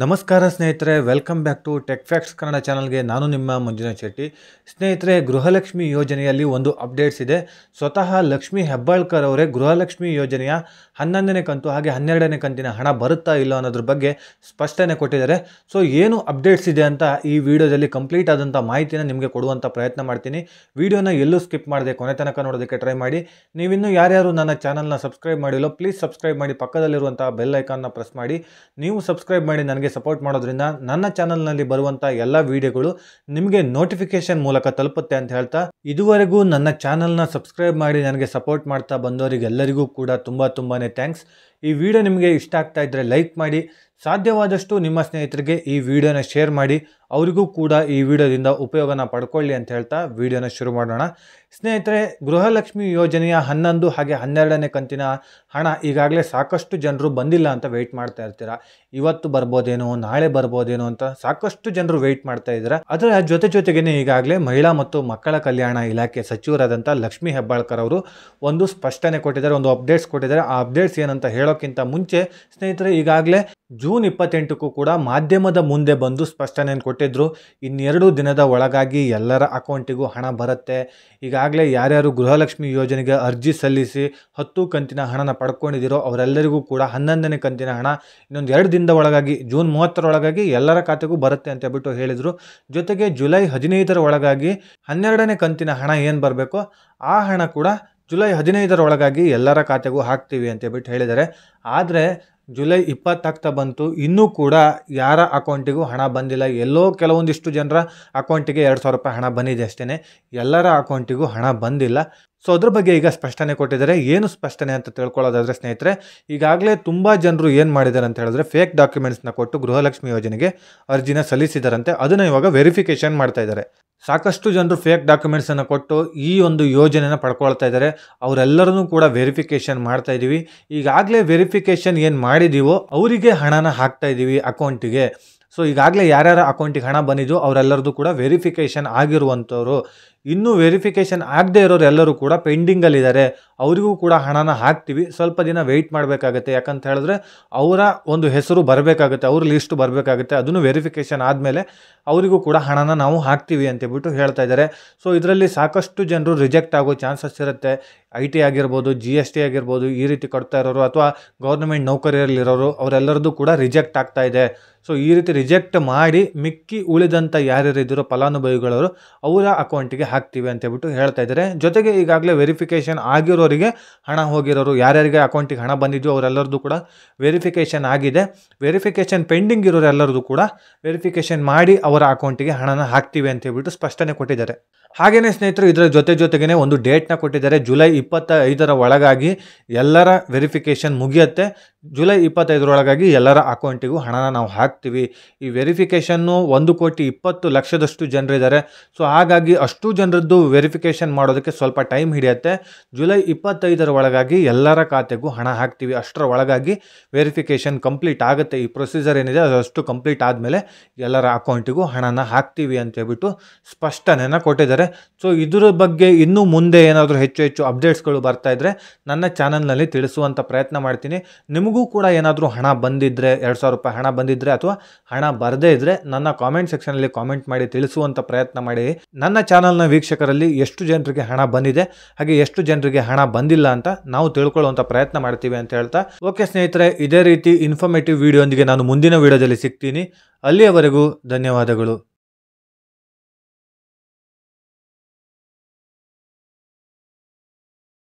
ನಮಸ್ಕಾರ ಸ್ನೇಹಿತರೆ, welcome back to tech facts Kannada ಚಾನಲ್ಗೆ. ನಾನು ನಿಮ್ಮ ಮಂಜುನಾಥ್ ಶೆಟ್ಟಿ. ಸ್ನೇಹಿತರೆ, ಗೃಹಲಕ್ಷ್ಮಿ ಯೋಜನೆಯಲ್ಲಿ ಒಂದು ಅಪ್ಡೇಟ್ಸ್ ಇದೆ. ಸ್ವತಃ ಲಕ್ಷ್ಮಿ ಹೆಬ್ಬಾಳ್ಕರ್ ಅವರೇ ಗೃಹಲಕ್ಷ್ಮಿ ಯೋಜನೆಯ 11ನೇ ಕಂತು ಹಾಗೆ 12ನೇ ಕಂತಿನ ಹಣ ಬರುತ್ತಾ ಇಲ್ಲ ಅನ್ನೋದ್ರ ಬಗ್ಗೆ ಸ್ಪಷ್ಟನೆ ಕೊಟ್ಟಿದ್ದಾರೆ. ಸೊ ಏನು ಅಪ್ಡೇಟ್ಸ್ ಇದೆ ಅಂತ ಈ ವಿಡಿಯೋದಲ್ಲಿ ಕಂಪ್ಲೀಟ್ ಆದಂಥ ಮಾಹಿತಿನ ನಿಮಗೆ ಕೊಡುವಂಥ ಪ್ರಯತ್ನ ಮಾಡ್ತೀನಿ. ವಿಡಿಯೋನ ಎಲ್ಲೂ ಸ್ಕಿಪ್ ಮಾಡದೆ ಕೊನೆ ತನಕ ನೋಡೋದಕ್ಕೆ ಟ್ರೈ ಮಾಡಿ. ನೀವಿನ್ನೂ ಯಾರ್ಯಾರು ನನ್ನ ಚಾನಲ್ನ ಸಬ್ಸ್ಕ್ರೈಬ್ ಮಾಡಿಲ್ಲೋ ಪ್ಲೀಸ್ ಸಬ್ಸ್ಕ್ರೈಬ್ ಮಾಡಿ, ಪಕ್ಕದಲ್ಲಿರುವಂಥ ಬೆಲ್ ಐಕಾನ್ನ ಪ್ರೆಸ್ ಮಾಡಿ. ನೀವು ಸಬ್ಸ್ಕ್ರೈಬ್ ಮಾಡಿ ನನಗೆ ಸಪೋರ್ಟ್ ಮಾಡೋದ್ರಿಂದ ನನ್ನ ಚಾನಲ್ನಲ್ಲಿ ಬರುವಂಥ ಎಲ್ಲ ವಿಡಿಯೋಗಳು ನಿಮಗೆ ನೋಟಿಫಿಕೇಶನ್ ಮೂಲಕ ತಲುಪುತ್ತೆ ಅಂತ ಹೇಳ್ತಾ, ಇದುವರೆಗೂ ನನ್ನ ಚಾನಲ್ನ ಸಬ್ಸ್ಕ್ರೈಬ್ ಮಾಡಿ ನನಗೆ ಸಪೋರ್ಟ್ ಮಾಡ್ತಾ ಬಂದವರಿಗೆಲ್ಲರಿಗೂ ಕೂಡ ತುಂಬಾನೇ ಥ್ಯಾಂಕ್ಸ್. ಈ ವಿಡಿಯೋ ನಿಮಗೆ ಇಷ್ಟ ಆಗ್ತಾ ಇದ್ದರೆ ಲೈಕ್ ಮಾಡಿ, ಸಾಧ್ಯವಾದಷ್ಟು ನಿಮ್ಮ ಸ್ನೇಹಿತರಿಗೆ ಈ ವಿಡಿಯೋನ ಶೇರ್ ಮಾಡಿ, ಅವರಿಗೂ ಕೂಡ ಈ ವಿಡಿಯೋದಿಂದ ಉಪಯೋಗನ ಪಡ್ಕೊಳ್ಳಿ ಅಂತ ಹೇಳ್ತಾ ವಿಡಿಯೋನ ಶುರು ಮಾಡೋಣ. ಸ್ನೇಹಿತರೆ, ಗೃಹಲಕ್ಷ್ಮಿ ಯೋಜನೆಯ 11 ಹಾಗೆ 12ನೇ ಕಂತಿನ ಹಣ ಈಗಾಗಲೇ ಸಾಕಷ್ಟು ಜನರು ಬಂದಿಲ್ಲ ಅಂತ ವೆಯ್ಟ್ ಮಾಡ್ತಾ ಇರ್ತೀರ. ಇವತ್ತು ಬರ್ಬೋದೇನೋ, ನಾಳೆ ಬರ್ಬೋದೇನೋ ಅಂತ ಸಾಕಷ್ಟು ಜನರು ವೆಯ್ಟ್ ಮಾಡ್ತಾ ಇದ್ದಾರೆ. ಅದರ ಜೊತೆಗೇನೆ ಈಗಾಗಲೇ ಮಹಿಳಾ ಮತ್ತು ಮಕ್ಕಳ ಕಲ್ಯಾಣ ಇಲಾಖೆ ಸಚಿವರಾದಂಥ ಲಕ್ಷ್ಮಿ ಹೆಬ್ಬಾಳ್ಕರ್ ಅವರು ಒಂದು ಸ್ಪಷ್ಟನೆ ಕೊಟ್ಟಿದ್ದಾರೆ, ಒಂದು ಅಪ್ಡೇಟ್ಸ್ ಕೊಟ್ಟಿದ್ದಾರೆ. ಆ ಅಪ್ಡೇಟ್ಸ್ ಏನಂತ ಹೇಳೋಕ್ಕಿಂತ ಮುಂಚೆ ಸ್ನೇಹಿತರೆ, ಈಗಾಗಲೇ ಜೂನ್ 28ಕ್ಕೂ ಕೂಡ ಮಾಧ್ಯಮದ ಮುಂದೆ ಬಂದು ಸ್ಪಷ್ಟನೆಯನ್ನು ಕೊಟ್ಟಿದ್ರು. ಇನ್ನೆರಡು ದಿನದ ಒಳಗಾಗಿ ಎಲ್ಲರ ಅಕೌಂಟಿಗೂ ಹಣ ಬರುತ್ತೆ. ಈಗಾಗಲೇ ಯಾರ್ಯಾರು ಗೃಹಲಕ್ಷ್ಮಿ ಯೋಜನೆಗೆ ಅರ್ಜಿ ಸಲ್ಲಿಸಿ 10 ಕಂತಿನ ಹಣನ ಪಡ್ಕೊಂಡಿದ್ದೀರೋ ಅವರೆಲ್ಲರಿಗೂ ಕೂಡ 11ನೇ ಕಂತಿನ ಹಣ ಇನ್ನೊಂದು 2 ದಿನದ ಒಳಗಾಗಿ ಜೂನ್ 30ರೊಳಗಾಗಿ ಎಲ್ಲರ ಖಾತೆಗೂ ಬರುತ್ತೆ ಅಂತ ಹೇಳ್ಬಿಟ್ಟು ಹೇಳಿದರು. ಜೊತೆಗೆ ಜುಲೈ 15ರ ಒಳಗಾಗಿ 12ನೇ ಕಂತಿನ ಹಣ ಏನು ಬರಬೇಕೋ ಆ ಹಣ ಕೂಡ ಜುಲೈ 15ರೊಳಗಾಗಿ ಎಲ್ಲರ ಖಾತೆಗೂ ಹಾಕ್ತೀವಿ ಅಂತ ಹೇಳ್ಬಿಟ್ಟು ಹೇಳಿದ್ದಾರೆ. ಆದರೆ ಜುಲೈ 20 ಆಗ್ತಾ ಬಂತು, ಇನ್ನೂ ಕೂಡ ಯಾರ ಅಕೌಂಟಿಗೂ ಹಣ ಬಂದಿಲ್ಲ. ಎಲ್ಲೋ ಕೆಲವೊಂದಿಷ್ಟು ಜನರ ಅಕೌಂಟಿಗೆ 2,000 ರೂಪಾಯಿ ಹಣ ಬಂದಿದೆ ಅಷ್ಟೇ, ಎಲ್ಲರ ಅಕೌಂಟಿಗೂ ಹಣ ಬಂದಿಲ್ಲ. ಸೊ ಅದ್ರ ಬಗ್ಗೆ ಈಗ ಸ್ಪಷ್ಟನೆ ಕೊಟ್ಟಿದ್ದಾರೆ. ಏನು ಸ್ಪಷ್ಟನೆ ಅಂತ ತಿಳ್ಕೊಳ್ಳೋದಾದರೆ ಸ್ನೇಹಿತರೆ, ಈಗಾಗಲೇ ತುಂಬ ಜನರು ಏನು ಮಾಡಿದ್ದಾರೆ ಅಂತ ಹೇಳಿದ್ರೆ ಫೇಕ್ ಡಾಕ್ಯುಮೆಂಟ್ಸ್ನ ಕೊಟ್ಟು ಗೃಹಲಕ್ಷ್ಮಿ ಯೋಜನೆಗೆ ಅರ್ಜಿನ ಸಲ್ಲಿಸಿದಾರಂತೆ. ಅದನ್ನು ಇವಾಗ ವೆರಿಫಿಕೇಷನ್ ಮಾಡ್ತಾ ಇದ್ದಾರೆ. ಸಾಕಷ್ಟು ಜನರು ಫೇಕ್ ಡಾಕ್ಯುಮೆಂಟ್ಸನ್ನು ಕೊಟ್ಟು ಈ ಒಂದು ಯೋಜನೆನ ಪಡ್ಕೊಳ್ತಾ ಇದ್ದಾರೆ. ಅವರೆಲ್ಲರನ್ನೂ ಕೂಡ ವೆರಿಫಿಕೇಷನ್ ಮಾಡ್ತಾ ಇದ್ದೀವಿ. ಈಗಾಗಲೇ ವೆರಿಫಿಕೇಷನ್ ಏನು ಮಾಡಿದ್ದೀವೋ ಅವರಿಗೆ ಹಣನ ಹಾಕ್ತಾ ಇದ್ದೀವಿ ಅಕೌಂಟಿಗೆ. ಸೊ ಈಗಾಗಲೇ ಯಾರ್ಯಾರ ಅಕೌಂಟಿಗೆ ಹಣ ಬಂದಿದ್ದು ಅವರೆಲ್ಲರದು ಕೂಡ ವೆರಿಫಿಕೇಷನ್ ಆಗಿರುವಂಥವ್ರು. ಇನ್ನೂ ವೆರಿಫಿಕೇಷನ್ ಆಗದೆ ಇರೋರು ಎಲ್ಲರೂ ಕೂಡ ಪೆಂಡಿಂಗಲ್ಲಿದ್ದಾರೆ. ಅವರಿಗೂ ಕೂಡ ಹಣನ ಹಾಕ್ತೀವಿ. ಸ್ವಲ್ಪ ದಿನ ವೆಯ್ಟ್ ಮಾಡಬೇಕಾಗತ್ತೆ, ಯಾಕಂತ ಹೇಳಿದ್ರೆ ಅವರ ಒಂದು ಹೆಸರು ಬರಬೇಕಾಗುತ್ತೆ, ಅವ್ರ ಲಿಸ್ಟು ಬರಬೇಕಾಗುತ್ತೆ. ಅದನ್ನು ವೆರಿಫಿಕೇಷನ್ ಆದಮೇಲೆ ಅವರಿಗೂ ಕೂಡ ಹಣನ ನಾವು ಹಾಕ್ತೀವಿ ಅಂತೇಳ್ಬಿಟ್ಟು ಹೇಳ್ತಾ ಇದ್ದಾರೆ. ಸೊ ಇದರಲ್ಲಿ ಸಾಕಷ್ಟು ಜನರು ರಿಜೆಕ್ಟ್ ಆಗೋ ಚಾನ್ಸಸ್ ಇರುತ್ತೆ. IT ಆಗಿರ್ಬೋದು, GST ಆಗಿರ್ಬೋದು, ಈ ರೀತಿ ಕೊಡ್ತಾ ಇರೋರು ಅಥವಾ ಗೌರ್ಮೆಂಟ್ ನೌಕರಿಯಲ್ಲಿರೋರು ಅವರೆಲ್ಲರದ್ದು ಕೂಡ ರಿಜೆಕ್ಟ್ ಆಗ್ತಾ ಇದೆ. ಸೊ ಈ ರೀತಿ ರಿಜೆಕ್ಟ್ ಮಾಡಿ ಮಿಕ್ಕಿ ಉಳಿದಂಥ ಯಾರ್ಯಾರಿದ್ದರೂ ಫಲಾನುಭವಿಗಳವರು ಅವರ ಅಕೌಂಟಿಗೆ ಹಾಕ್ತೀವಿ ಅಂತೇಳ್ಬಿಟ್ಟು ಹೇಳ್ತಾ ಇದ್ದಾರೆ. ಜೊತೆಗೆ ಈಗಾಗಲೇ ವೆರಿಫಿಕೇಷನ್ ಆಗಿರೋರಿಗೆ ಹಣ ಹೋಗಿರೋರು, ಯಾರ್ಯಾರಿಗೆ ಅಕೌಂಟಿಗೆ ಹಣ ಬಂದಿದ್ದು ಅವರೆಲ್ಲರದ್ದು ಕೂಡ ವೆರಿಫಿಕೇಷನ್ ಆಗಿದೆ. ವೆರಿಫಿಕೇಷನ್ ಪೆಂಡಿಂಗ್ ಇರೋರೆಲ್ಲರದ್ದು ಕೂಡ ವೆರಿಫಿಕೇಷನ್ ಮಾಡಿ ಅವರ ಅಕೌಂಟಿಗೆ ಹಣನ ಹಾಕ್ತೀವಿ ಅಂತೇಳ್ಬಿಟ್ಟು ಸ್ಪಷ್ಟನೆ ಕೊಟ್ಟಿದ್ದಾರೆ. ಹಾಗೆಯೇ ಸ್ನೇಹಿತರು, ಇದರ ಜೊತೆಗೇ ಒಂದು ಡೇಟ್ನ ಕೊಟ್ಟಿದ್ದಾರೆ. ಜುಲೈ 25ರ ಒಳಗಾಗಿ ಎಲ್ಲರ ವೆರಿಫಿಕೇಷನ್ ಮುಗಿಯುತ್ತೆ. ಜುಲೈ 25ರೊಳಗಾಗಿ ಎಲ್ಲರ ಅಕೌಂಟಿಗೂ ಹಣನ ನಾವು ಹಾಕ್ತೀವಿ. ಈ ವೆರಿಫಿಕೇಷನ್ನು 1,20,00,000 ಜನರಿದ್ದಾರೆ. ಸೊ ಹಾಗಾಗಿ ಅಷ್ಟು ಜನರದ್ದು ವೆರಿಫಿಕೇಷನ್ ಮಾಡೋದಕ್ಕೆ ಸ್ವಲ್ಪ ಟೈಮ್ ಹಿಡಿಯುತ್ತೆ. ಜುಲೈ 25ರ ಒಳಗಾಗಿ ಎಲ್ಲರ ಖಾತೆಗೂ ಹಣ ಹಾಕ್ತೀವಿ. ಅಷ್ಟರ ಒಳಗಾಗಿ ವೆರಿಫಿಕೇಷನ್ ಕಂಪ್ಲೀಟ್ ಆಗುತ್ತೆ. ಈ ಪ್ರೊಸೀಜರ್ ಏನಿದೆ ಅದಷ್ಟು ಕಂಪ್ಲೀಟ್ ಆದಮೇಲೆ ಎಲ್ಲರ ಅಕೌಂಟಿಗೂ ಹಣನ ಹಾಕ್ತೀವಿ ಅಂತೇಳ್ಬಿಟ್ಟು ಸ್ಪಷ್ಟನೆಯನ್ನು ಕೊಟ್ಟಿದ್ದಾರೆ. ಸೊ ಇದರ ಬಗ್ಗೆ ಇನ್ನೂ ಮುಂದೆ ಏನಾದರೂ ಹೆಚ್ಚು ಅಪ್ಡೇಟ್ಸ್ಗಳು ಬರ್ತಾ ಇದ್ದರೆ ನನ್ನ ಚಾನಲ್ನಲ್ಲಿ ತಿಳಿಸುವಂಥ ಪ್ರಯತ್ನ ಮಾಡ್ತೀನಿ. ನಿಮಗೂ ಕೂಡ ಏನಾದರೂ ಹಣ ಬಂದಿದ್ದರೆ, 2,000 ರೂಪಾಯಿ ಹಣ ಬಂದಿದ್ದರೆ ಅಥವಾ ಹಣ ಬರದೇ ಇದ್ದರೆ ನನ್ನ ಕಾಮೆಂಟ್ ಸೆಕ್ಷನಲ್ಲಿ ಕಾಮೆಂಟ್ ಮಾಡಿ ತಿಳಿಸುವಂಥ ಪ್ರಯತ್ನ ಮಾಡಿ. ನನ್ನ ಚಾನಲ್ನ ವೀಕ್ಷಕರಲ್ಲಿ ಎಷ್ಟು ಜನರಿಗೆ ಹಣ ಬಂದಿದೆ ಹಾಗೆ ಎಷ್ಟು ಜನರಿಗೆ ಹಣ ಬಂದಿಲ್ಲ ಅಂತ ನಾವು ತಿಳ್ಕೊಳ್ಳುವಂಥ ಪ್ರಯತ್ನ ಮಾಡ್ತೀವಿ ಅಂತ ಹೇಳ್ತಾ, ಓಕೆ ಸ್ನೇಹಿತರೆ, ಇದೇ ರೀತಿ ಇನ್ಫಾರ್ಮೇಟಿವ್ ವಿಡಿಯೋಂದಿಗೆ ನಾನು ಮುಂದಿನ ವಿಡಿಯೋದಲ್ಲಿ ಸಿಗ್ತೀನಿ. ಅಲ್ಲಿಯವರೆಗೂ ಧನ್ಯವಾದಗಳು.